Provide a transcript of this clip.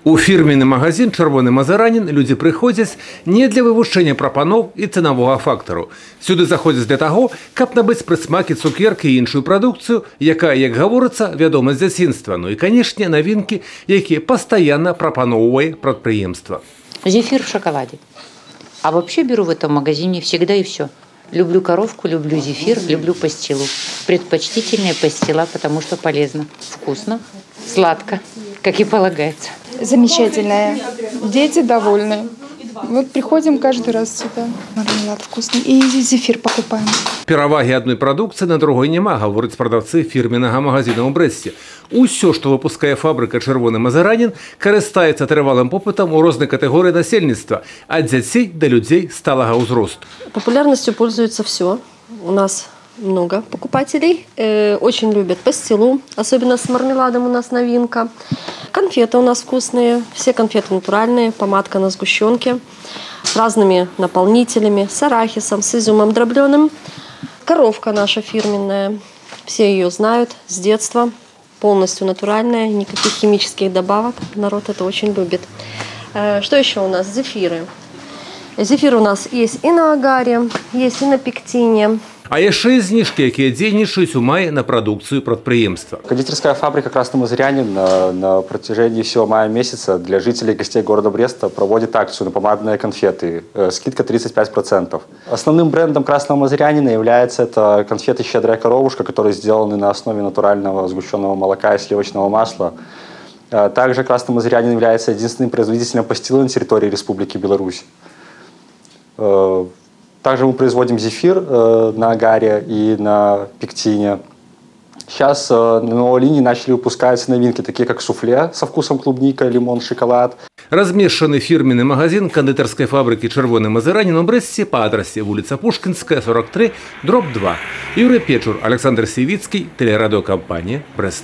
У фірменны магазин «Чырвоны Мазаранін» люди приходят не для вывучэння прапаноў і цэнавога фактару. Сюды заходят для того, каб набыць прысмакі, цукеркі і іншую прадукцыю, якая, як гаворыцца, вядома з дзяцінства. Ну і, канешне, навінкі, якія пастаянна прапаноўвае прадпрыемства. Зефир в шоколаде. А вообще беру в этом магазине всегда и все. Люблю коровку, люблю зефир, люблю пастилу. Предпочтительнее пастила, потому что полезно, вкусно, сладко, как и полагается. Замечательная. Дети довольны. Вот приходим каждый раз сюда. Мармелад вкусный. И зефир покупаем. Перавагі адной прадукцыі на другой няма, гавораць прадаўцы фірменнага магазина ў Брэсце. Усё, што выпускае фабрыка «Чырвоны Мазаранін», карыстаецца трывалым попытам у рознай катэгорыі насельніцтва, ад дзяцей да людзей сталага ўзросту. Популярностью пользуется все. У нас много покупателей. Очень любят пастилу, особенно с мармеладом у нас новинка. Конфеты у нас вкусные, все конфеты натуральные, помадка на сгущенке, с разными наполнителями, с арахисом, с изюмом дробленым. Коровка наша фирменная, все ее знают с детства, полностью натуральная, никаких химических добавок, народ это очень любит. Что еще у нас? Зефиры. Зефир у нас есть и на агаре, есть и на пектине. А яшчэ і зніжкі, якія дзейнічаюць у маі на прадукцыю прадпрыемства. Кондитерская фабрика «Красный Мазарянин» на протяжении всего мая месяца для жителей и гостей города Бреста проводит акцию на помадные конфеты. Скидка 35%. Основным брендом «Красного Мазарянина» является это конфеты «Щедрая коровушка», которые сделаны на основе натурального сгущенного молока и сливочного масла. Также «Красный Мазарянин» является единственным производителем пастилы на территории Республики Беларусь. Также мы производим зефир на агаре и на пектине. Сейчас на новой линии начали выпускаться новинки, такие как суфле со вкусом клубника, лимон, шоколад. Размешчаны фірменны магазин кондитерской фабрики «Чырвоны Мазаранін» у Брэсце по адресе улица Пушкинская, 43, /2. Юрий Печур, Александр Сивицкий, телерадиокомпания «Брест».